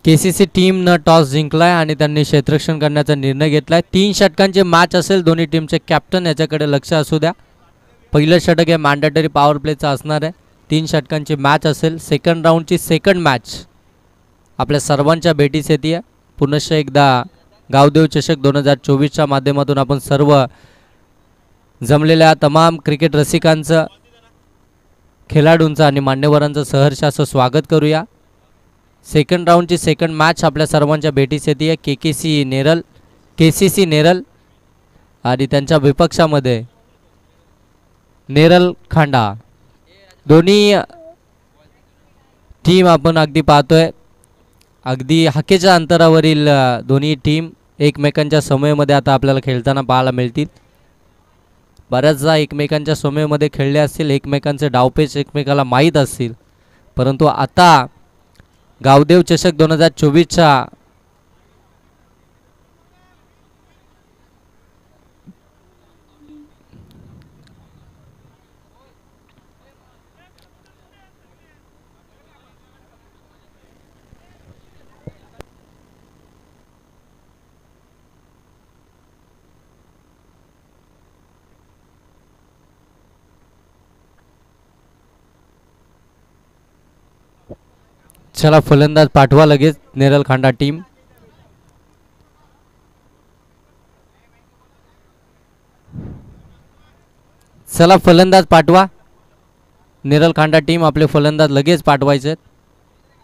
KCC टीमनं toss जिंकलाय आणि त्यांनी क्षेत्ररक्षण करण्याचा निर्णय घेतलाय. 3 षटकांचे मॅच असेल. दोन्ही टीमचे कॅप्टन याच्याकडे लक्ष असू द्या. पहिलं षटक हे मॅन्डेटरी पॉवर प्लेचं असणार आहे. 3 षटकांची मॅच असेल. सेकंड राऊंडची सेकंड मॅच आपल्या सर्वांच्या भेटीस येते. पुनश्च एकदा गावदेव चषक 2024च्या माध्यमातून आपण सर्व जमलेल्या तमाम क्रिकेट रसिकांचं, खेळाडूंचं आणि मान्यवरांचं सहर्ष असं स्वागत करूया. सेकंड राऊंडची सेकंड मॅच आपल्या सर्वांच्या भेटीस येते. केसीसी नेरल आणि त्यांच्या विपक्षामध्ये नेरल खांडा. दोन्ही टीम आपण अगदी पाहतोय, अगदी हाकेच्या अंतरावरील दोन्ही टीम एकमेकांच्या समयमध्ये आता आपल्याला खेळताना पाहायला मिळतील. बऱ्याचदा एकमेकांच्या समयमध्ये खेळले असतील, एकमेकांचे डावपेच एकमेकाला माहीत असतील, परंतु आता गावदेव चषक 2024च्या चला फलंदाज पाठवा लगेच नेरल खांडा टीम. चला फलंदाज पाठवा नेरल खांडा टीम. आपले फलंदाज लगेच पाठवायचे.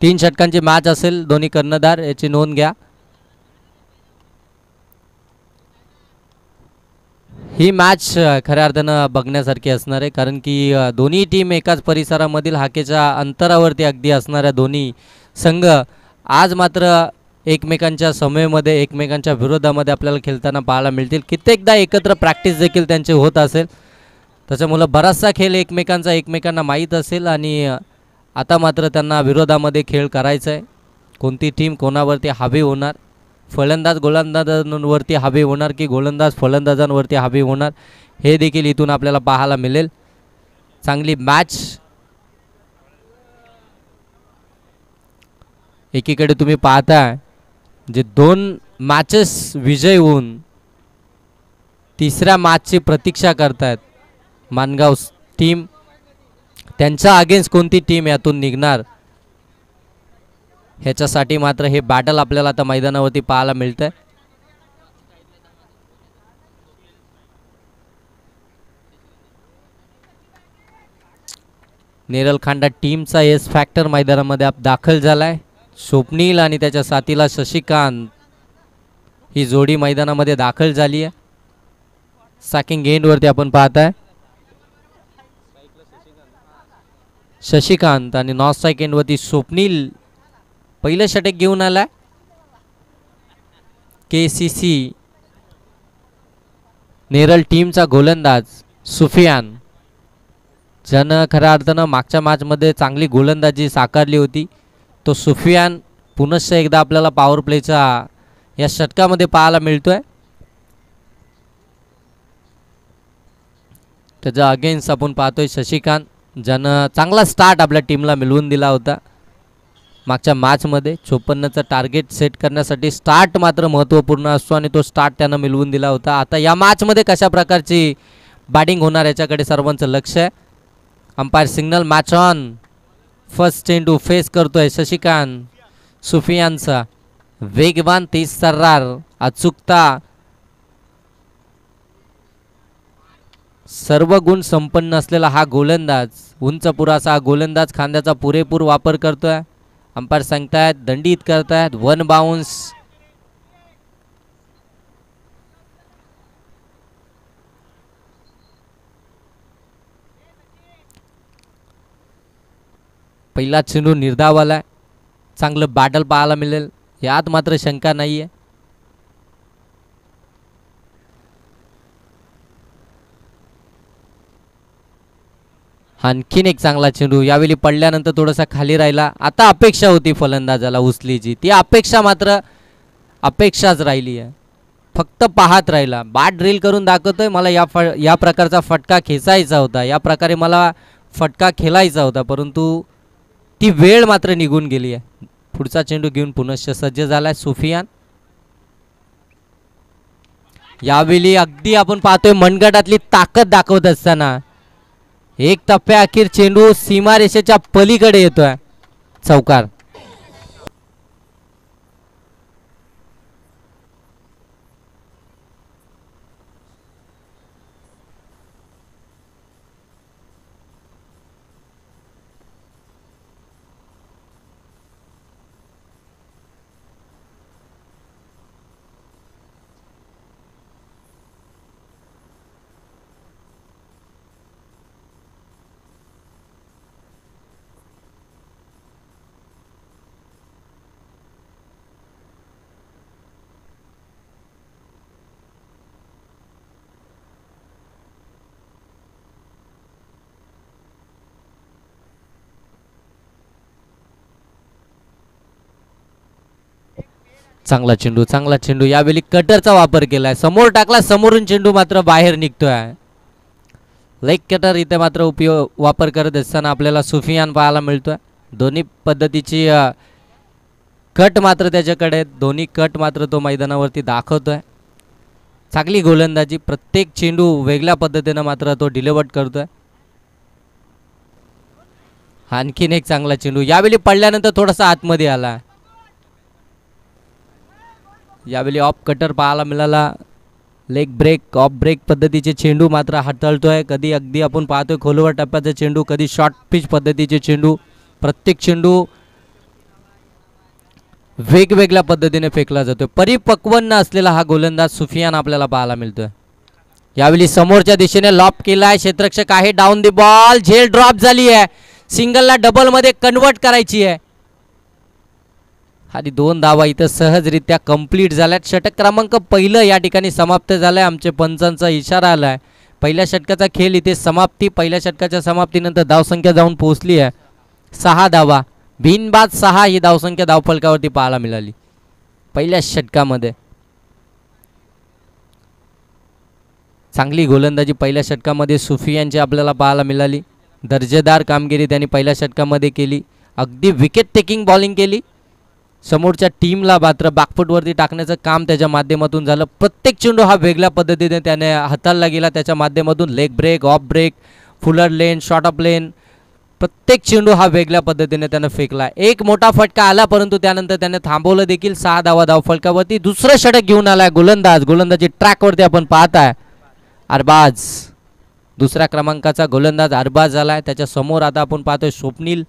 3 षटकांची मॅच असेल. दोन्ही कर्णधार याची नोंद घ्या. ही मॅच खऱ्या अर्थानं बघण्यासारखी असणार आहे, कारण की दोन्ही टीम एकाच परिसरामधील हाकेच्या अंतरावरती अगदी असणाऱ्या दोन्ही संघ आज मात्र एकमेकांच्या समयमध्ये, एकमेकांच्या विरोधामध्ये आपल्याला खेळताना पाहायला मिळतील. कित्येकदा एकत्र प्रॅक्टिस देखील त्यांचे होत असेल, त्याच्यामुळं बराचसा खेळ एकमेकांना माहीत असेल आणि आता मात्र त्यांना विरोधामध्ये खेळ करायचा आहे. कोणती टीम कोणावरती हावी होणार, फलंदाज गोलंदाजांवरती हावी होणार की गोलंदाज फलंदाजांवरती हावी होणार, हे देखील इथून आपल्याला पाहायला मिळेल. चांगली मॅच. एकीकडे तुम्ही पाहताय जे 2 मॅचेस विजय होऊन तिसऱ्या मॅचची प्रतीक्षा करतायत मानगाव टीम. त्यांच्या अगेन्स्ट कोणती टीम यातून निघणार ह्याच्यासाठी मात्र हे बॅटल आपल्याला आता मैदानावरती पाहायला मिळतंय. नेरल खांडा टीमचा एस फॅक्टर मैदानामध्ये दाखल झालाय. स्वप्नील आणि त्याच्या साथीला शशिकांत ही जोडी मैदानामध्ये दाखल झाली आहे. सॅकिंग एंडवरती आपण पाहताय शशिकांत आणि नॉर्थ स्ट्राईक एंडवरती स्वप्नील पहिलं षटक घेऊन आलाय. केसीसी नेरल टीमचा गोलंदाज सुफियान, ज्यानं खऱ्या अर्थानं मागच्या मॅचमध्ये चांगली गोलंदाजी साकारली होती, तो सुफियान पुनश्च एकदा आपल्याला पॉवर प्लेचा या षटकामध्ये पाहायला मिळतोय. त्याच्या अगेन्स्ट आपण पाहतोय शशिकांत, ज्यानं चांगला स्टार्ट आपल्या टीमला मिळवून दिला होता. मागच्या मॅचमध्ये 54चं टार्गेट सेट करण्यासाठी स्टार्ट मात्र महत्त्वपूर्ण असतो आणि तो स्टार्ट त्यानं मिळवून दिला होता. आता या मॅचमध्ये कशा प्रकारची बॅटिंग होणार याच्याकडे सर्वांचं लक्ष आहे. Umpire signal match on. First चेंडू फेस करतोय शशिकांत. सुफियानचा वेगवान, तेज सर्रार, अचूकता, सर्व गुण संपन्न असलेला हा गोलंदाज, उंच पुराचा गोलंदाज खांद्याचा पुरेपूर वापर करतोय. अंपायर सांगतायत दंडित करतायत. 1 बाउन्स. पहिला चेंडू निर्धाव आलाय. चांगलं बॅटल पाहायला मिळेल यात मात्र शंका नाहीये. आणखीन एक चांगला चेंडू यावेळी पडल्यानंतर थोडासा खाली राहिला. आता अपेक्षा होती फलंदाजाला उचलीची, ती अपेक्षा मात्र अपेक्षाच राहिली आहे. फक्त पाहत राहिला. बॅट ड्रिल करून दाखवतोय मला या प्रकारचा फटका खेचायचा होता, या प्रकारे मला फटका खेळायचा होता, परंतु ती वेळ मात्र निघून गेली आहे. पुढचा चेंडू घेऊन पुनश्च सज्ज झालाय सुफियान. यावेळी अगदी आपण पाहतोय मनगटातली ताकद दाखवत असताना एक टप्प्या अखेर चेंडू सीमारेषेच्या पलीकडे येतोय. चौकार. चांगला चेंडू, चांगला चेंडू. यावेळी कटरचा वापर केलाय. समोर टाकला, समोरून चेंडू मात्र बाहेर निघतोय. लेग कटर इथे मात्र उपयोग वापर करत असताना आपल्याला सुफियान पाहायला मिळतोय. दोन्ही पद्धतीची कट मात्र त्याच्याकडे, दोन्ही कट मात्र तो मैदानावरती दाखवतोय. चांगली गोलंदाजी. प्रत्येक चेंडू वेगळ्या पद्धतीनं मात्र तो डिलिव्हर करतोय. आणखीन एक चांगला चेंडू. यावेळी पडल्यानंतर थोडासा आतमध्ये आला. यावेळी ऑफ कटर पाहायला मिळाला. लेग ब्रेक, ऑफ ब्रेक पद्धतीचे चेंडू मात्र हाताळतोय. कधी अगदी आपण पाहतोय खोलवर टप्प्याचा चेंडू, कधी शॉर्ट पिच पद्धतीचे चेंडू. प्रत्येक चेंडू वेगवेगळ्या पद्धतीने फेकला जातोय. परिपक्व न असलेला हा गोलंदाज सुफियान आपल्याला पाहायला मिळतोय. यावेळी समोरच्या दिशेने लॉप केलाय. क्षेत्ररक्षक आहे. Down the ball. झेल ड्रॉप झाली आहे. सिंगलला डबल मध्ये कन्वर्ट करायची आहे आणि 2 धावा इथं सहजरित्या कंप्लीट झाल्यात. षटक क्रमांक पहिलं या ठिकाणी समाप्त झालंय. आमचे पंचांचा इशारा आलाय. पहिल्या षटकाचा खेळ इथे समाप्ती. पहिल्या षटकाच्या समाप्तीनंतर धावसंख्या जाऊन पोहोचली आहे 6 धावा. बिनबाद 6 ही धावसंख्या धावफलकावरती पाहायला मिळाली पहिल्या षटकामध्ये. चांगली गोलंदाजी पहिल्या षटकामध्ये सुफियानची आपल्याला पाहायला मिळाली. दर्जेदार कामगिरी त्यांनी पहिल्या षटकामध्ये केली. अगदी विकेट टेकिंग बॉलिंग केली. समोरच्या टीमला मात्र बॅकफुटवरती टाकण्याचं काम त्याच्या माध्यमातून झालं. प्रत्येक चेंडू हा वेगळ्या पद्धतीने त्याने हाताळला गेला. त्याच्या माध्यमातून leg break, off break, fuller length, short of length, प्रत्येक चेंडू हा वेगळ्या पद्धतीने त्याने फेकला. एक मोठा फटका आला परंतु त्यानंतर त्याने थांबवलं देखील. 6 धावा धावफलकावरती. दुसरं षटक घेऊन आलाय गोलंदाज. गोलंदाजी ट्रॅकवरती आपण पाहताय अरबाज. दुसऱ्या क्रमांकाचा गोलंदाज अरबाज झालाय. त्याच्या समोर आता आपण पाहतोय स्वप्नील.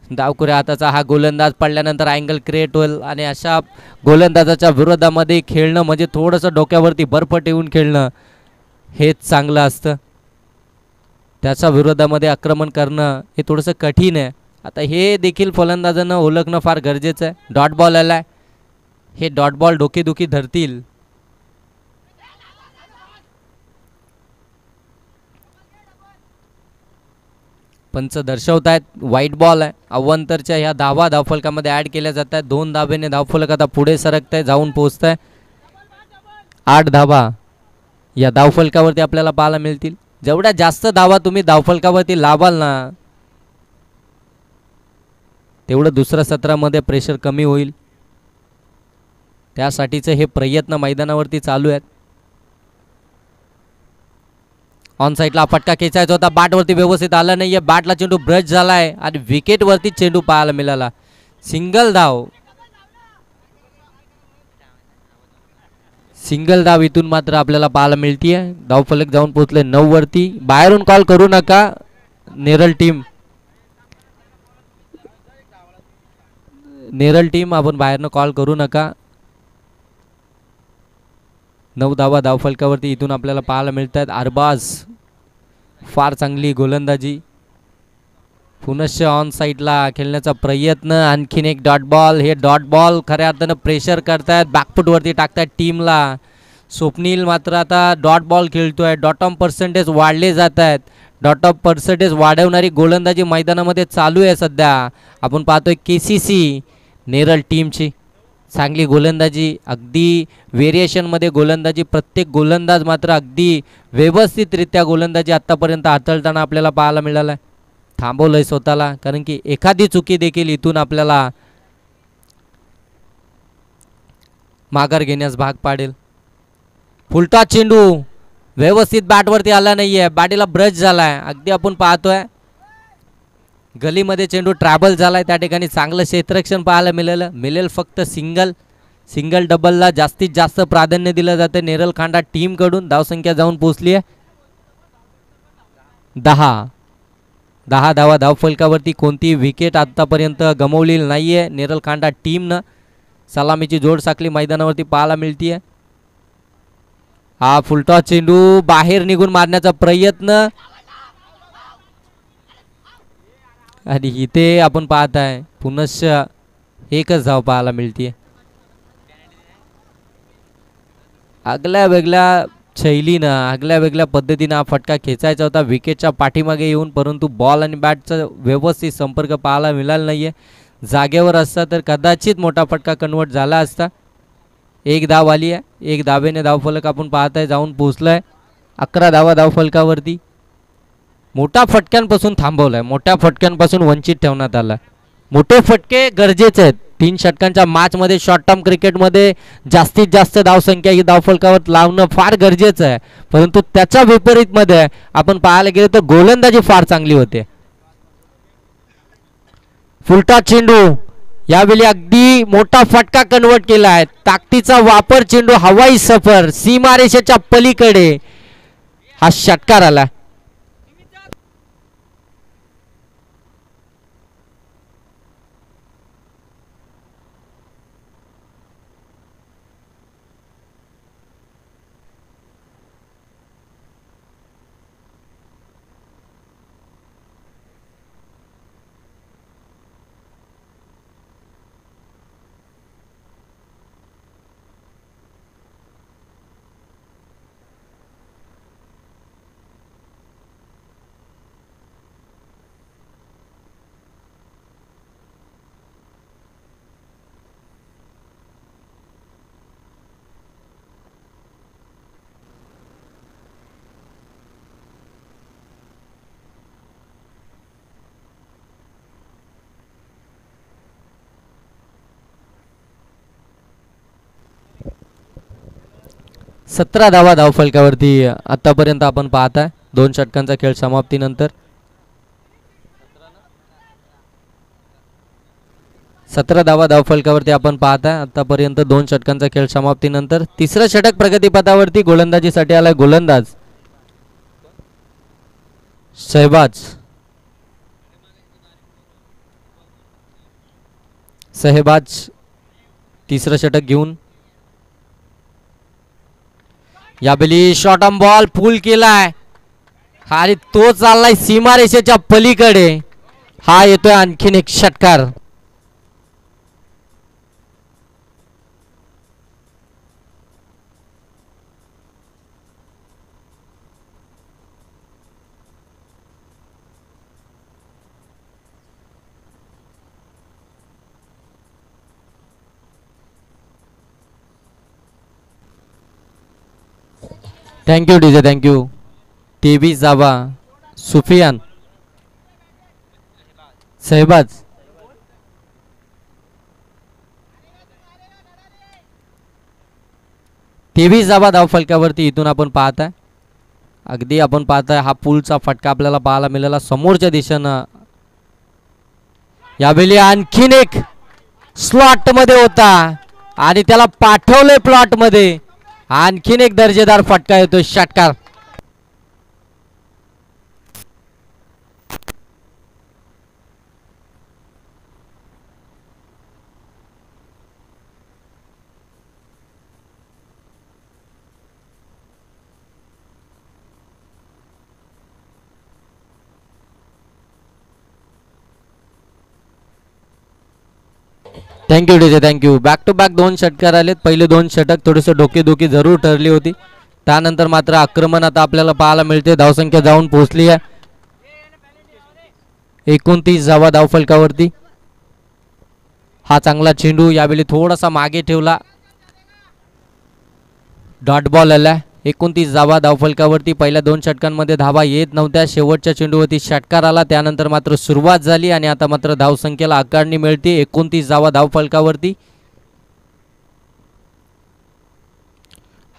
डावखुऱ्या हाताचा हा गोलंदाज पडल्यानंतर अँगल क्रिएट होईल आणि अशा गोलंदाजाच्या विरोधामध्ये खेळणं म्हणजे थोडंसं डोक्यावरती बर्फ ठेवून खेळणं हेच चांगलं असतं. त्याच्या विरोधामध्ये आक्रमण करणं हे थोडंसं कठीण आहे. आता हे देखील फलंदाजांना ओळखणं फार गरजेचं आहे. डॉट बॉल आलाय. हे डॉट बॉल डोकेदुखी धरतील. पंच दर्शवत आहेत व्हाईट बॉल आहे. अव्वंतरच्या ह्या धावा धावफलकामध्ये ॲड केल्या जात आहेत. 2 धावेने धावफलक आता पुढे सरकत आहे, जाऊन पोहोचत आहे. 8 धावा या धावफलकावरती आपल्याला पाहायला मिळतील. जेवढ्या जास्त धावा तुम्ही धावफलकावरती लावाल ना तेवढं दुसऱ्या सत्रामध्ये प्रेशर कमी होईल. त्यासाठीचे हे प्रयत्न मैदानावरती चालू आहेत. ऑन साईडला फटका खेचायचा होता. बॅटवरती व्यवस्थित आला नाहीये. बॅटला चेंडू ब्रश झालाय आणि विकेटवरती चेंडू पाहायला मिळाला. सिंगल धाव. सिंगल धाव इथून मात्र आपल्याला पाहायला मिळतीये. धावफलक जाऊन पोहोचले 9 वरती. बाहेरून कॉल करू नका नेरळ टीम. नेरळ टीम आपण बाहेरनं कॉल करू नका. 9 धावा धावफलकावरती इथून आपल्याला पाहायला मिळतात. अरबाज फार चांगली गोलंदाजी. पुनश्च ऑन साईडला खेळण्याचा प्रयत्न. आणखीन एक डॉट बॉल. हे डॉट बॉल खऱ्या अर्थानं प्रेशर करतायत, बॅकफुटवरती टाकतायत टीमला. स्वप्नील मात्र आता डॉट बॉल खेळतोय. डॉट ऑफ पर्सेंटेज वाढले जात आहेत. डॉट ऑफ पर्सेंटेज वाढवणारी गोलंदाजी मैदानामध्ये चालू आहे सध्या. आपण पाहतोय KCC नेरळ टीमची चांगली गोलंदाजी. अगदी व्हेरिएशनमध्ये गोलंदाजी. प्रत्येक गोलंदाज मात्र अगदी व्यवस्थितरित्या गोलंदाजी आत्तापर्यंत हाताळताना आपल्याला पाहायला मिळाला आहे. थांबवलंय स्वतःला, कारण की एखादी चुकी देखील इथून आपल्याला माघार घेण्यास भाग पाडेल. फुलटा चेंडू व्यवस्थित बॅटवरती आला नाहीये, बॅटीला ब्रश झालाय. अगदी आपण पाहतोय गलीमध्ये चेंडू ट्रॅव्हल झालाय, त्या ठिकाणी चांगलं क्षेत्ररक्षण पाहायला मिळेल. फक्त सिंगल डबलला जास्तीत जास्त प्राधान्य दिलं जातं नेरल खांडा टीम कडून. धावसंख्या जाऊन पोहोचली आहे 10 धावा धावफलकावरती. कोणती विकेट आतापर्यंत गमावलेली नाहीये नेरल खांडा टीमनं. सलामीची जोड साखळी मैदानावरती पाहायला मिळतीये. हा फुलटॉस चेंडू बाहेर निघून मारण्याचा प्रयत्न, आणि इथे आपण पाहताय पुनश्च एकच धाव पाहायला मिळतीये. आगल्या वेगळ्या शैलीनं आगल्या वेगळ्या पद्धतीनं हा फटका खेचायचा होता विकेटच्या पाठीमागे येऊन, परंतु बॉल आणि बॅटचा व्यवस्थित संपर्क पाहायला मिळाला नाहीये. जागेवर असता तर कदाचित मोठा फटका कन्वर्ट झाला असता. एक धाव आली आहे, एक धावेने धावफलक आपण पाहताय जाऊन पोहोचलाय 11 धावा धावफलकावरती. मोठ्या फटक्यांपासून थांबवलाय, मोठ्या फटक्यांपासून वंचित ठेवण्यात आला. मोठे फटके गरजेचे आहेत 3 षटकांच्या मॅचमध्ये. शॉर्ट टर्म क्रिकेटमध्ये जास्तीत जास्त धावसंख्या ही धावफलकावर लावणं फार गरजेचं आहे, परंतु त्याच्या विपरीतमध्ये आपण पाहायला गेलं तर गोलंदाजी फार चांगली होते. फुलटा चेंडू यावेळी अगदी मोठा फटका कन्वर्ट केला आहे. ताकदीचा वापर, चेंडू हवाई सफर सीमारेषेच्या पलीकडे हा षटकार आला. सतरा धावा धावफलकावरती आतापर्यंत आपण पाहताय 2 षटकांचा खेळ समाप्तीनंतर. 17 धावा धावफलकावरती आपण पाहताय आतापर्यंत 2 षटकांचा खेळ समाप्तीनंतर. तिसरं षटक प्रगतीपथावरती गोलंदाजीसाठी आलाय गोलंदाज सहबाज तिसरं षटक घेऊन. यावेळी शॉर्ट ऑन बॉल पुल केलाय आणि तो चाललाय सीमारेषेच्या पलीकडे. हा येतोय आणखीन एक षटकार. Thank you DJ, thank you. 23 धावा सुफियान सहबाज. धावा धावफलकावरती इथून आपण पाहताय. अगदी आपण पाहताय हा पुलचा फटका आपल्याला पाहायला मिळाला समोरच्या दिशेनं. यावेळी आणखीन एक स्लॉट मध्ये होता आणि त्याला पाठवले प्लॉट मध्ये. आणखीन एक दर्जेदार फटका येतो षटकार. Thank you DJ, thank you. Back to back 2 षटकार आलेत. पहिले 2 षटक थोडेसे डोकेदुखी जरूर ठरली होती, त्यानंतर मात्र आक्रमण आता आपल्याला पाहायला मिळते. धावसंख्या जाऊन पोहोचली आहे 29 धावा धावफलकावरती. हा चांगला चेंडू यावेळी थोडासा मागे ठेवला. डॉट बॉल आला 29 धावा धावफलकावरती. पहिल्या 2 षटकांमध्ये धावा येत नव्हत्या. शेवटच्या चेंडूवरती षटकार आला, त्यानंतर मात्र सुरुवात झाली आणि आता मात्र धावसंख्येला आकारणी मिळते. 29 धावा धावफलकावरती.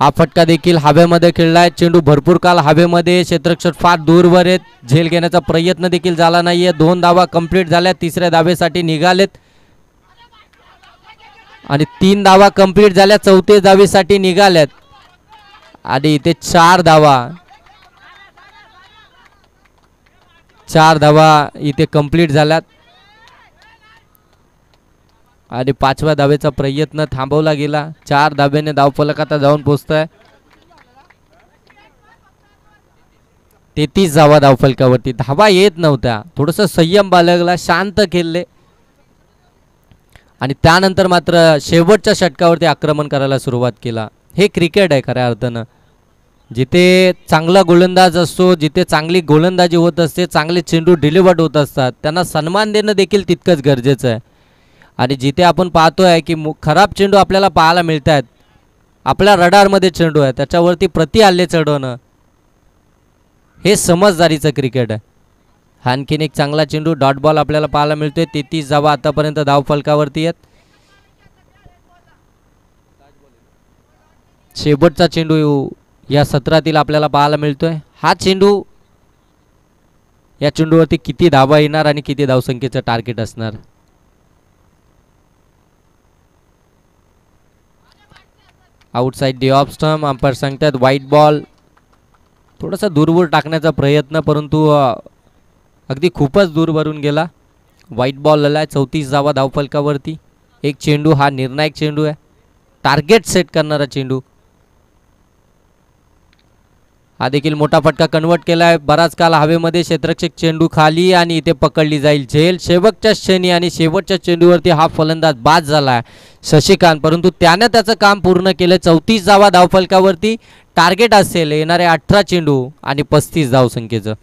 हा फटका देखील हवेमध्ये खेळलाय. चेंडू भरपूर काल हवेमध्ये, क्षेत्ररक्षक फार दूरवर आहेत. झेल घेण्याचा प्रयत्न देखील झाला नाहीये. 2 धावा कंप्लीट झाल्या. तिसऱ्या धावेसाठी निघालेत आणि 3 धावा कंप्लीट झाल्या. चौथ्या धावेसाठी निघाल्यात आणि इथे 4 धावा इथे कंप्लीट झाल्यात आणि 5व्या धावेचा प्रयत्न थांबवला गेला. 4 धाब्याने धावफलक आता जाऊन पोहोचतोय. 33 धावा धावफलकावरती. धावा येत नव्हत्या. थोडंसं संयम बाळगला, शांत खेळले आणि त्यानंतर मात्र शेवटच्या षटकावरती आक्रमण करायला सुरुवात केला. हे क्रिकेट आहे खऱ्या अर्थानं. जिथे चांगला गोलंदाज असतो, जिथे चांगली गोलंदाजी होत असते, चांगले चेंडू डिलिव्हर्ड होत असतात, त्यांना सन्मान देणं देखील तितकंच गरजेचं आहे. आणि जिथे आपण पाहतोय की खराब चेंडू आपल्याला पाहायला मिळत आहेत, आपल्या रडारमध्ये चेंडू आहे, त्याच्यावरती प्रति हल्ले चढवणं हे समजदारीचं क्रिकेट आहे. आणखीन एक चांगला चेंडू डॉट बॉल आपल्याला पाहायला मिळतोय. 33 धावा आतापर्यंत धावफलकावरती आहेत. शेवटचा चेंडू या सत्रातील आपल्याला पाहायला मिळतोय. हा चेंडू, या चेंडूवरती किती धावा येणार आणि किती धावसंख्येचं टार्गेट असणार. Outside D off stump. Umpire सांगतात व्हाईट बॉल. थोडासा दूरवर टाकण्याचा प्रयत्न, परंतु अगदी खूपच दूरवरून गेला. व्हाईट बॉल आलाय. 34 धावा धावफलकावरती. एक चेंडू हा निर्णायक चेंडू आहे, टार्गेट सेट करणारा चेंडू. हा देखील मोठा फटका कन्वर्ट केलाय. बराच काल हवेमध्ये, क्षेत्ररक्षक चेंडू खाली आणि इथे पकडली जाईल झेल शेवटच्या क्षणी आणि शेवटच्या चेंडूवरती हा फलंदाज बाद झालाय शशिकांत, परंतु त्यानं त्याचं काम पूर्ण केलं. 34 धावा धावफलकावरती. टार्गेट असेल येणारे 18 चेंडू आणि 35 धावसंख्येचं.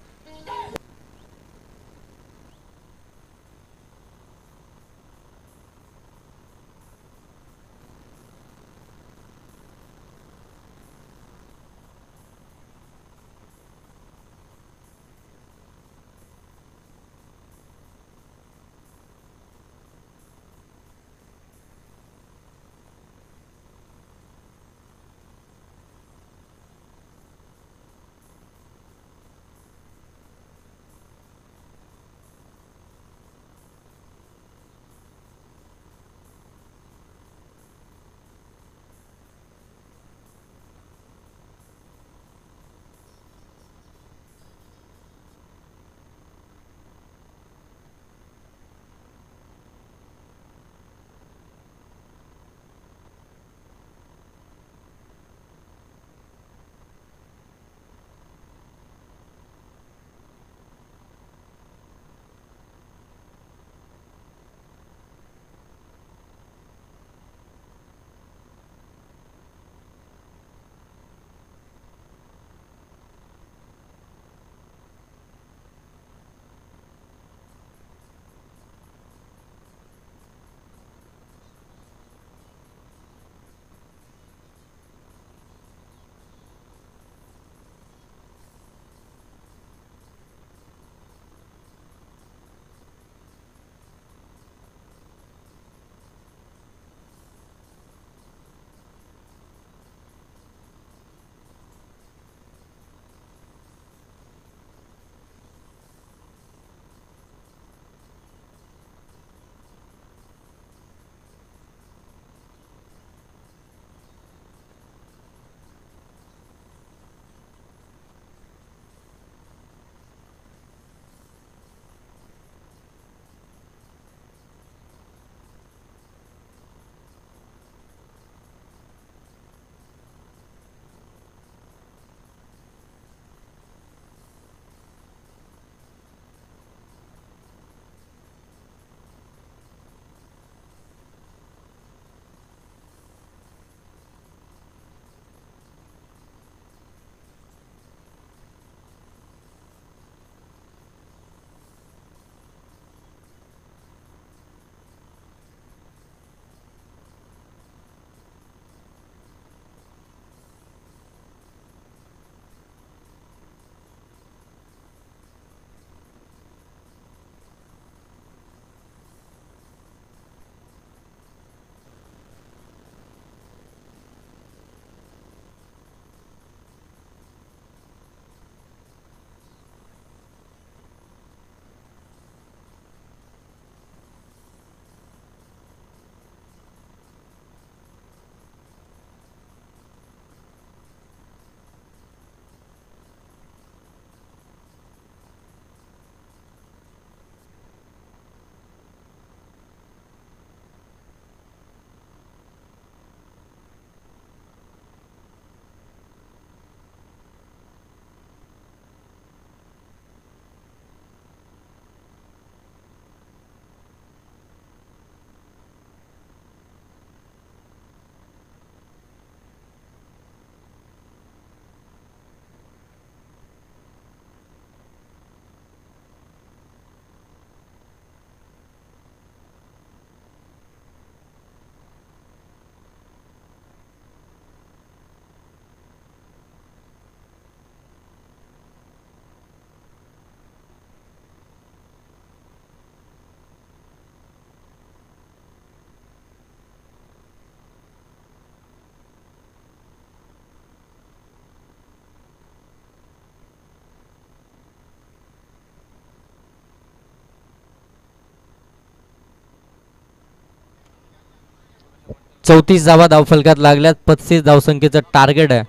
34 धावा धावफलकात लागल्यात. 35 धावसंख्येचं टार्गेट आहे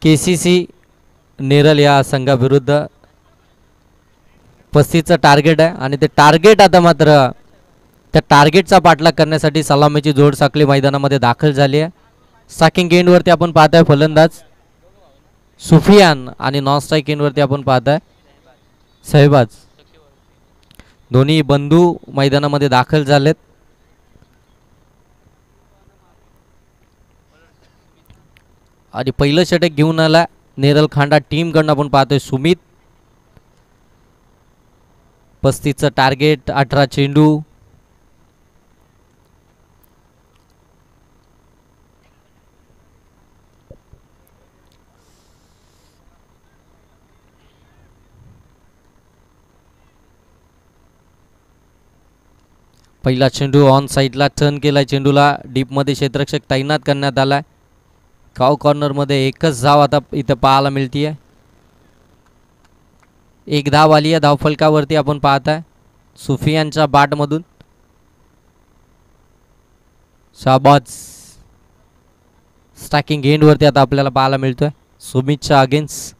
KCC नेरल या संघाविरुद्ध. 35चं टार्गेट आहे आणि ते टार्गेट आता मात्र त्या टार्गेटचा पाठलाग करण्यासाठी सलामीची जोड साखळी मैदानामध्ये दाखल झाली आहे. स्ट्रायकिंग एंडवरती आपण पाहताय फलंदाज सुफियान आणि नॉन स्ट्राईक एंडवरती आपण पाहताय सहबाज. दोन्ही बंधू मैदानामध्ये दाखल झालेत. आणि पहिलं षटक घेऊन आला नेरल खांडा टीमकडून आपण पाहतोय सुमित. 35चं टार्गेट, 18 चेंडू. पहिला चेंडू ऑन साईडला टर्न केलाय. चेंडूला डीपमध्ये क्षेत्ररक्षक तैनात करण्यात आलाय. काव कॉर्नरमध्ये एकच धाव आता इथं पाहायला मिळतीये. एक धाव आली आहे धावफलकावरती आपण पाहताय सुफियानच्या बॅटमधून. शाबाज. स्ट्रायकिंग एंडवरती आता आपल्याला पाहायला मिळतोय सुमितच्या अगेन्स्ट.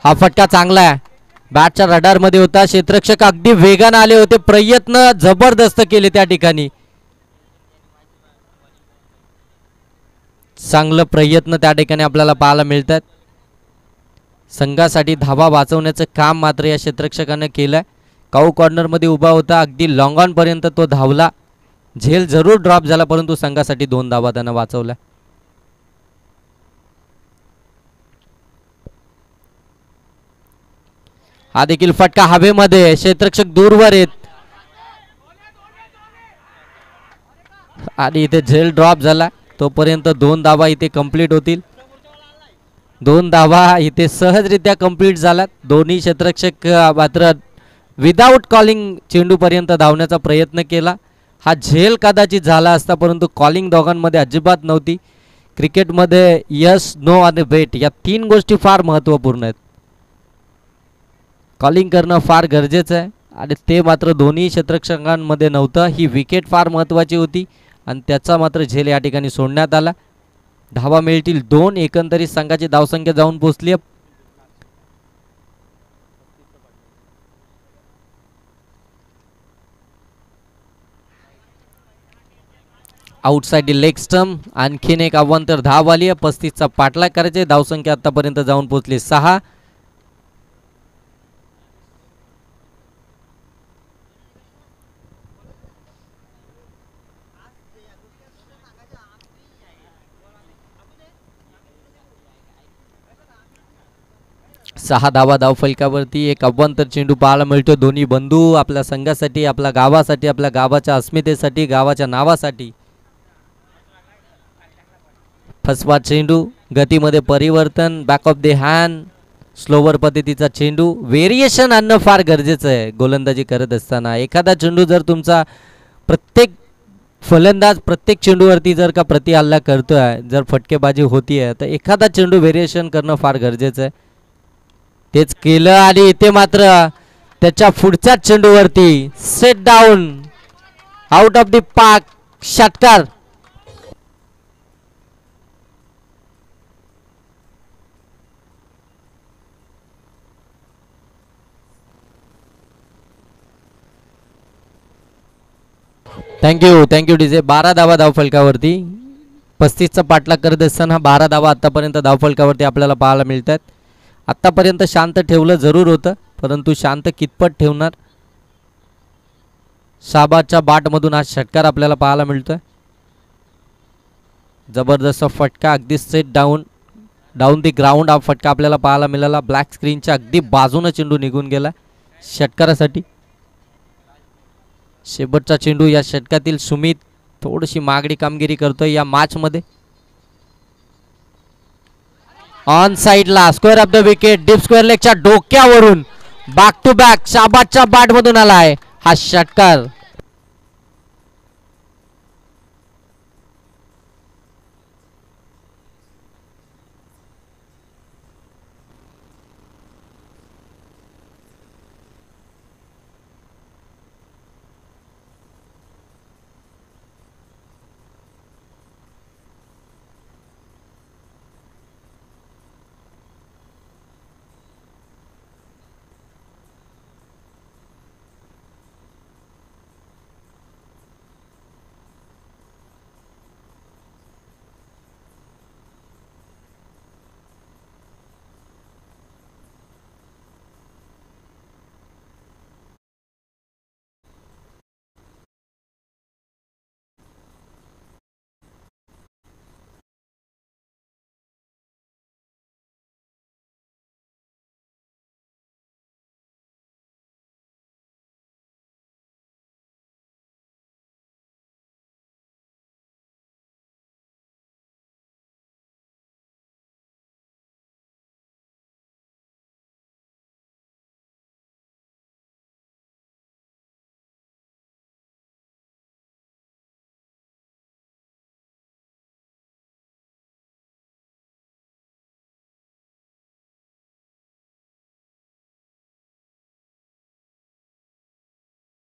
हा फटका चांगला आहे. बॅटच्या रडारमध्ये होता. क्षेत्ररक्षक अगदी वेगाने आले होते. प्रयत्न जबरदस्त केले त्या ठिकाणी. चांगलं प्रयत्न त्या ठिकाणी आपल्याला पाहायला मिळतात. संघासाठी धावा वाचवण्याचं काम मात्र या क्षेत्ररक्षकाने केलंय. काऊ कॉर्नरमध्ये उभा होता. अगदी लॉंग ऑन पर्यंत तो धावला. झेल जरूर ड्रॉप झाला परंतु संघासाठी 2 धावा त्यानं वाचवल्या. हा देखील फटका हवेमध्ये. क्षेत्ररक्षक दूरवर येत आणि इथे झेल ड्रॉप झाला. तोपर्यंत 2 धावा इथे कंप्लीट होतील. 2 धावा इथे सहजरित्या कंप्लीट झाल्यात. दोन्ही क्षेत्ररक्षक मात्र विदाऊट कॉलिंग चेंडूपर्यंत धावण्याचा प्रयत्न केला. हा झेल कदाचित झाला असता परंतु कॉलिंग दोघांमध्ये अजिबात नव्हती. क्रिकेटमध्ये यस, नो आणि वेट या 3 गोष्टी फार महत्त्वपूर्ण आहेत. कॉलिंग करणं फार गरजेचं आहे आणि ते मात्र दोन्ही क्षेत्ररक्षकांमध्ये नव्हतं. ही विकेट फार महत्त्वाची होती आणि त्याचा मात्र झेल या ठिकाणी सोडण्यात आला. धावा मिळतील 2. एकंदरीत संघाची धावसंख्या जाऊन पोहोचली आहे आउटसाइड लेग स्टंप. आणखीन एक अवांतर धाव आली आहे. 35चा पाठलाग करायचे. धावसंख्या आतापर्यंत जाऊन पोहोचली 6. सहा धावा धावफलकावरती. एक अवांतर चेंडू पाहायला मिळतो. दोन्ही बंधू आपल्या संघासाठी, आपल्या गावासाठी, आपल्या गावाच्या अस्मितेसाठी, गावाच्या नावासाठी. फसवा चेंडू. गतीमध्ये परिवर्तन. Back of the hand. Slower पद्धतीचा चेंडू. व्हेरिएशन आणणं फार गरजेचं आहे गोलंदाजी करत असताना. एखादा चेंडू जर तुमचा प्रत्येक फलंदाज प्रत्येक चेंडूवरती जर का प्रति हल्ला करतोय, जर फटकेबाजी होतीये तर एखादा चेंडू व्हेरिएशन करणं फार गरजेचं आहे. तेच केलं आणि इथे मात्र त्याच्या पुढच्याच चेंडूवरती set down. Out of the park. षटकार. Thank you DJ. 12 धावा धावफलकावरती. 35चा पाठलाग करत असताना 12 धावा आतापर्यंत धावफलकावरती आपल्याला पाहायला मिळतात. आतापर्यंत शांत ठेवलं जरूर होतं परंतु शांत कितपत ठेवणार. शाबाजच्या बॅटमधून हा षटकार आपल्याला पाहायला मिळतोय. जबरदस्त फटका. अगदी सेट डाऊन दी ग्राउंड हा फटका आपल्याला पाहायला मिळाला. ब्लॅक स्क्रीनच्या अगदी बाजूने चेंडू निघून गेला षटकारासाठी. शेवटचा चेंडू या षटकातील सुमित थोडीशी मागडी कामगिरी करतोय या मॅचमध्ये. ऑन साइडला square of the wicket. Deep square लेगच्या डोक्यावरून बॅक टू बॅक शाबाजच्या बॅटमधून आलाय हा षटकार.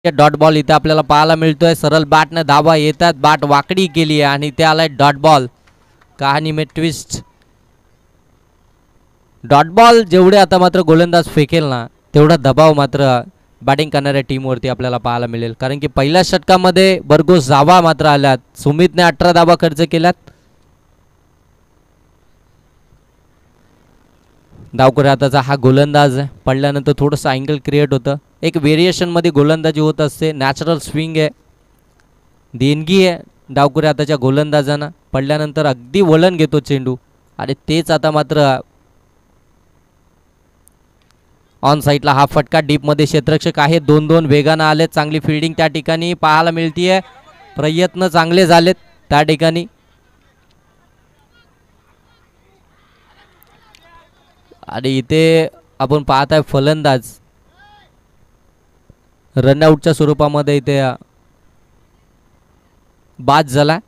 डॉट बॉल इथे आपल्याला पाहायला मिळतोय. सरळ बॅटने धावा येतात, बॅट वाकडी केली आहे आणि ते आलाय डॉट बॉल. कहाणी में ट्विस्ट. डॉट बॉल जेवढे आता मात्र गोलंदाज फेकेल ना तेवढा दबाव मात्र बॅटिंग करणाऱ्या टीमवरती आपल्याला पाहायला मिळेल. कारण की पहिल्या षटकामध्ये भरघोस धावा मात्र आल्यात. सुमितने 18 धावा खर्च केल्यात. डावखुरी हाताचा हा गोलंदाज पडल्यानंतर थोडंसं अँगल क्रिएट होतं. एक व्हेरिएशनमध्ये गोलंदाजी होत असते. नॅचरल स्विंग आहे, देणगी आहे डावखुरी हाताच्या गोलंदाजांना. पडल्यानंतर अगदी वळण घेतो चेंडू आणि तेच आता मात्र ऑन साईडला हा फटका. डीपमध्ये क्षेत्ररक्षक आहे. 2-2 वेगानं आले. चांगली फिल्डिंग त्या ठिकाणी पाहायला मिळतीये. प्रयत्न चांगले झालेत त्या ठिकाणी. आणि इथे आपण पाहत आहे फलंदाज रनआउटच्या स्वरूपामध्ये इथे बाद झाला.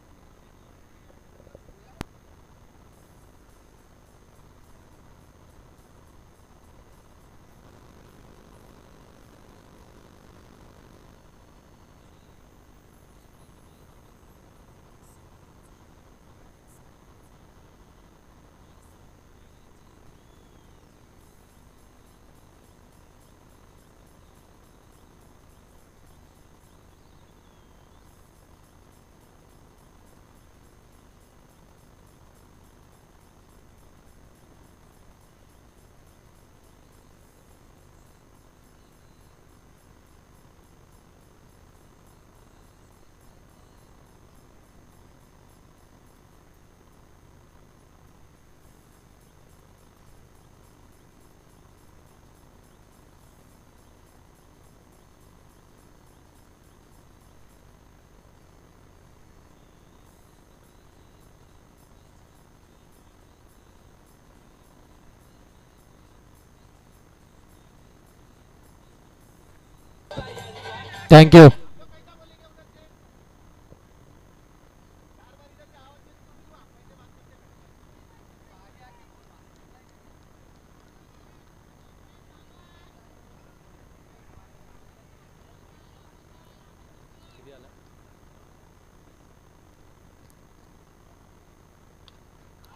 थँक्यू.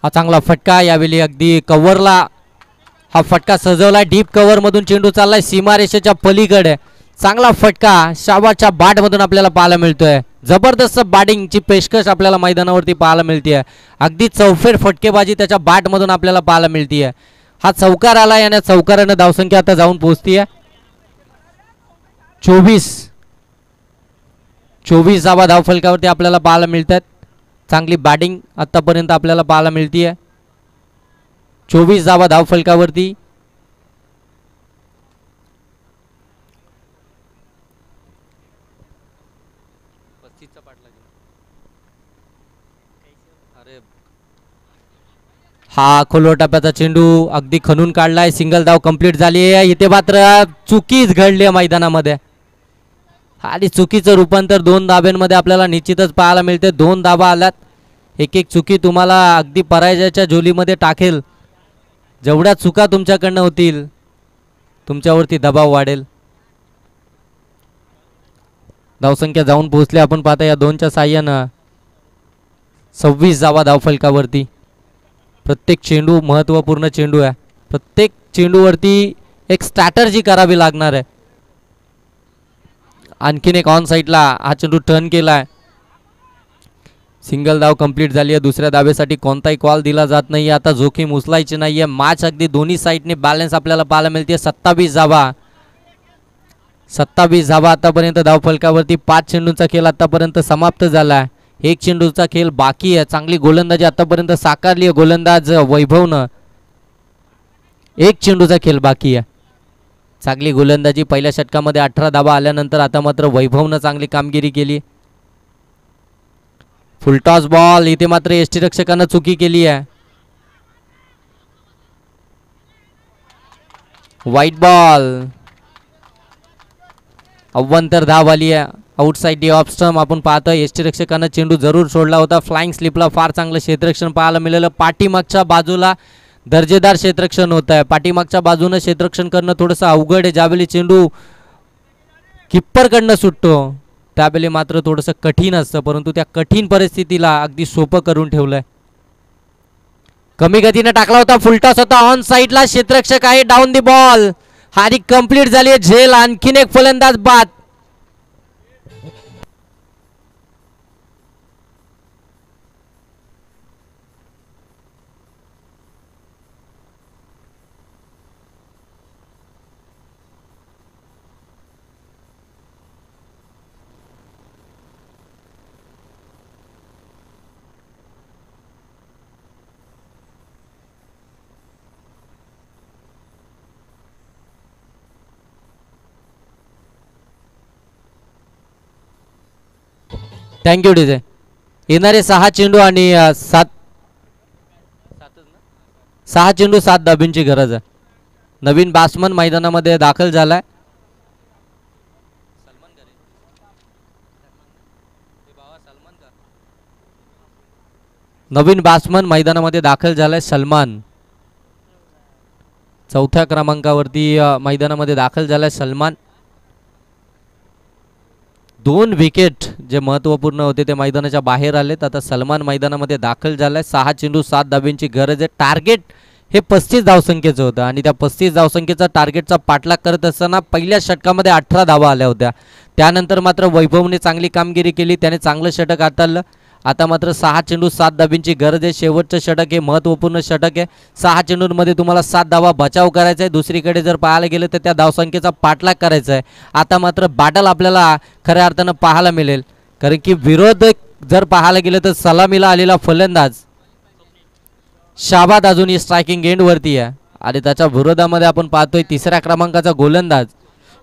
हा चांगला फटका. यावेळी अगदी कव्हरला हा फटका सजवलाय. डीप कव्हर मधून चेंडू चाललाय सीमारेषेच्या पलीकडे. चांगला फटका शाबाच्या बॅट मधून आपल्याला पाहायला मिळतोय. जबरदस्त बॅटिंगची पेशकश आपल्याला मैदानावरती पाहायला मिळतीये. अगदी चौफेर फटकेबाजी त्याच्या बॅट मधून आपल्याला पाहायला मिळतीये. हा चौकार आला आणि चौकाराने धावसंख्या आता जाऊन पोहोचतीये 24 धावा धावफलकावरती आपल्याला पाहायला मिळतात. चांगली बॅटिंग आतापर्यंत आपल्याला पाहायला मिळतीये. 24 धावा धावफलकावरती. हा खोलवर टप्प्याचा चेंडू अगदी खणून काढलाय. सिंगल धाव कंप्लीट झाली आहे. इथे मात्र चुकीच घडली आहे मैदानामध्ये आणि चुकीचं रूपांतर 2 धाब्यांमध्ये आपल्याला निश्चितच पाहायला मिळते. 2 धाबा आल्यात. एक एक चुकी तुम्हाला अगदी पराजयाच्या झोलीमध्ये टाकेल. जेवढ्या चुका तुमच्याकडनं होतील तुमच्यावरती दबाव वाढेल. धावसंख्या जाऊन पोहोचली आपण पाहता या 2च्या साह्यानं 26 धावा धावफलकावरती. प्रत्येक चेंडू महत्त्वपूर्ण चेंडू आहे. प्रत्येक चेंडूवरती एक स्ट्रॅटर्जी करावी लागणार आहे. आणखीन एक ऑन साईडला हा चेंडू टर्न केलाय. सिंगल धाव कंप्लीट झाली आहे. दुसऱ्या धावेसाठी कोणताही कॉल दिला जात नाही. आता जोखीम उचलायची नाही आहे. मॅच अगदी दोन्ही साईडने बॅलन्स आपल्याला पाहायला मिळते. 27 धावा आतापर्यंत धावफलकावरती. 5 चेंडूंचा खेळ आतापर्यंत समाप्त झाला आहे. 1 चेंडूचा खेळ बाकी आहे. चांगली गोलंदाजी आतापर्यंत साकारली आहे गोलंदाज वैभवनं. 1 चेंडूचा खेळ बाकी आहे. चांगली गोलंदाजी. पहिल्या षटकामध्ये 18 धावा आल्यानंतर आता मात्र वैभवनं चांगली कामगिरी केली. Full toss ball. इथे मात्र यष्टीरक्षकानं चुकी केली आहे. White ball. अव्वंतर धाव आली आहे. आउटसाइड डी ऑफ स्टंप आपण पाहतोय. यष्टीरक्षकानं चेंडू जरूर सोडला होता. फ्लाइंग स्लिपला फार चांगलं क्षेत्ररक्षण पाहायला मिळालं. पाठीमागच्या बाजूला दर्जेदार क्षेत्ररक्षण होत आहे. पाठीमागच्या बाजूनं क्षेत्ररक्षण करणं थोडंसं अवघड आहे. ज्यावेळी चेंडू किप्परकडनं सुटतो त्यावेळी मात्र थोडंसं कठीण असतं, परंतु त्या कठीण परिस्थितीला अगदी सोपं करून ठेवलंय. कमी गतीने टाकला होता, फुलटॉस होता, ऑन साईडला क्षेत्ररक्षक आहे, डाऊन दी बॉल. हारी कंप्लीट झाली आहे झेल. आणखीन एक फलंदाज बाद. Thank you DJ. येणारे 6 चेंडू आणि 6 चेंडू 7 धाबींची गरज आहे. नवीन बॅट्समन मैदानामध्ये दाखल झालाय. नवीन बॅट्समन मैदानामध्ये दाखल झालाय सलमान. 4थ्या क्रमांकावरती मैदानामध्ये दाखल झालाय सलमान. 2 विकेट जे महत्त्वपूर्ण होते ते मैदानाच्या बाहेर आलेत. आता सलमान मैदानामध्ये दाखल झालाय. 6 चेंडू 7 धाबींची गरज आहे. टार्गेट हे 35 धावसंख्येचं होतं आणि त्या 35 धावसंख्येचा टार्गेटचा पाठलाग करत असताना पहिल्या षटकामध्ये 18 धावा आल्या होत्या. त्यानंतर मात्र वैभवने चांगली कामगिरी केली, त्याने चांगलं षटक हाताळलं. आता मात्र 6 चेंडू 7 धाबींची गरज आहे. शेवटचं षटक हे महत्त्वपूर्ण षटक आहे. 6 चेंडूंमध्ये तुम्हाला 7 धावा बचाव करायचा आहे. दुसरीकडे जर पाहायला गेलं तर त्या धावसंख्येचा पाठलाग करायचा आहे. आता मात्र बॅटल आपल्याला खऱ्या अर्थानं पाहायला मिळेल, कारण की विरोध जर पाहायला गेलं तर सलामीला आलेला फलंदाज शाबाद अजूनही स्ट्रायकिंग एंडवरती आहे आणि त्याच्या विरोधामध्ये आपण पाहतोय 3ऱ्या क्रमांकाचा गोलंदाज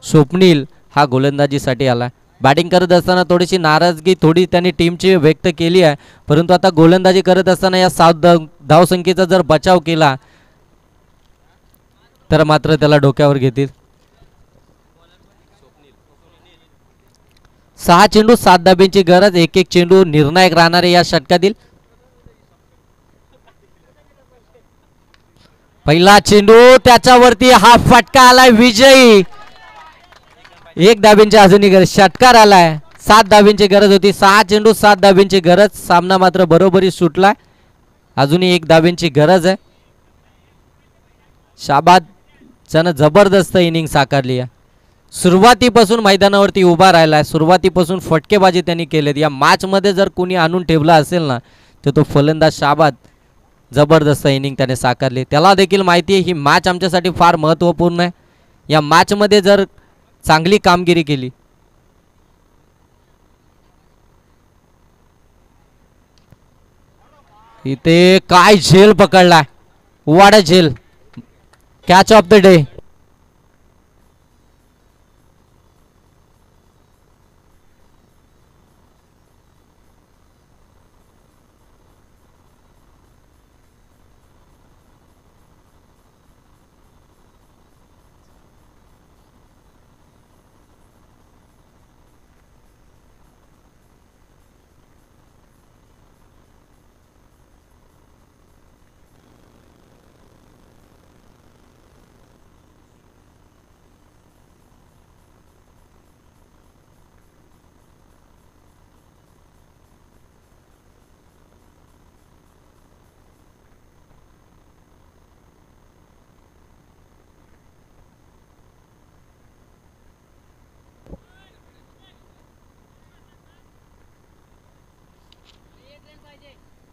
स्वप्नील हा गोलंदाजीसाठी आला. बॅटिंग करत असताना थोडीशी नाराजगी त्यांनी टीमची व्यक्त केली आहे, परंतु आता गोलंदाजी करत असताना या 7 धावसंख्येचा जर बचाव केला तर मात्र त्याला डोक्यावर घेतील. 6 चेंडू 7 धाबींची गरज. एक चेंडू निर्णायक राहणारे या षटकातील. पहिला चेंडू त्याच्यावरती हा फटका आलाय विजयी. 1 धाबींची अजूनही गरज. षटकार आलाय. 7 धाबींची गरज होती. 6 चेंडू 7 धाबींची गरज. सामना मात्र बरोबरी सुटलाय. अजूनही 1 धाबींची गरज आहे. शाबादच्यानं जबरदस्त इनिंग साकारली आहे. सुरुवातीपासून मैदानावरती उभा राहिलाय. सुरुवातीपासून फटकेबाजी त्यांनी केलेत. या मॅचमध्ये जर कोणी आणून ठेवला असेल ना तर तो फलंदाज शाबाद. जबरदस्त इनिंग त्याने साकारली. त्याला देखील माहिती आहे ही मॅच आमच्यासाठी फार महत्त्वपूर्ण आहे. या मॅचमध्ये जर चांगली कामगिरी केली इथे काय झेल पकडलाय. वाडा झेल. Catch of the day.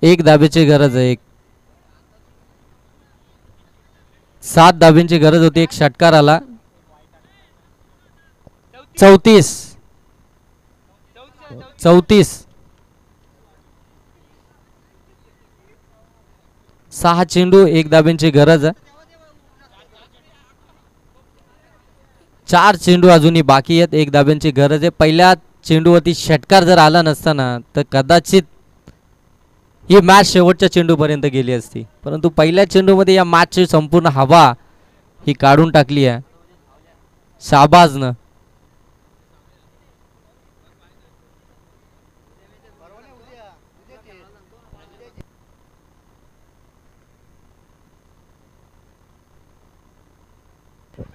एक धाबीची गरज आहे. 7 धाबींची गरज होती. एक षटकार आला. 34 6 चेंडू 1 धाबींची गरज आहे. 4 चेंडू अजूनही बाकी आहेत. 1 धाबींची गरज आहे. पहिल्या चेंडूवरती षटकार जर आला नसता ना तर कदाचित ही मॅच शेवटच्या चेंडूपर्यंत गेली असती, परंतु पहिल्या चेंडूमध्ये या मॅचची संपूर्ण हवा ही काढून टाकली आहे शाबाजनं.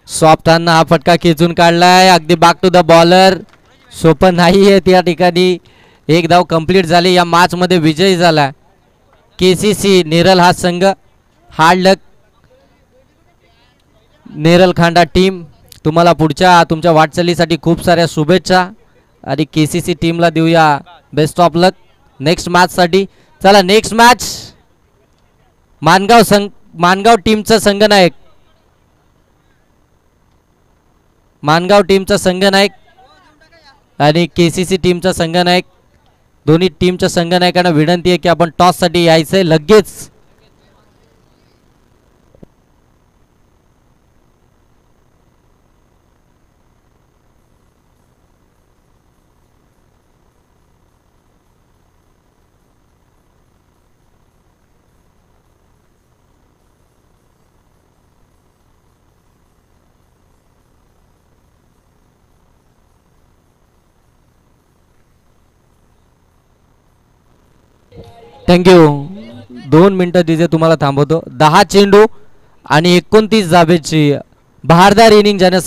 सॉफ्टांना हा फटका खेचून काढलाय, अगदी बॅक टू द बॉलर. सोपं नाही आहे त्या ठिकाणी. एक धाव कंप्लीट झाली. या मॅच मध्ये विजयी झाला केसीसी नेरल हा संघ. हार्ड लक नेरल खांडा टीम. तुम्हाला पुढच्या तुमच्या वाटचालीसाठी खूप साऱ्या शुभेच्छा आणि केसीसी टीमला देऊया best of luck next match साठी. चला नेक्स्ट मॅच मानगाव टीमचा संघनायक, मानगाव टीमचा संघनायक आणि केसीसी टीमचा संघनायक. दोन्ही टीमच्या संघनायकांना विनंती आहे की आपण टॉस साठी यायचंय लगेच. थँक्यू. 2 मिनिटं तिथे तुम्हाला थांबवतो. 10 चेंडू आणि 29 धाबेची बहारदार इनिंग ज्याने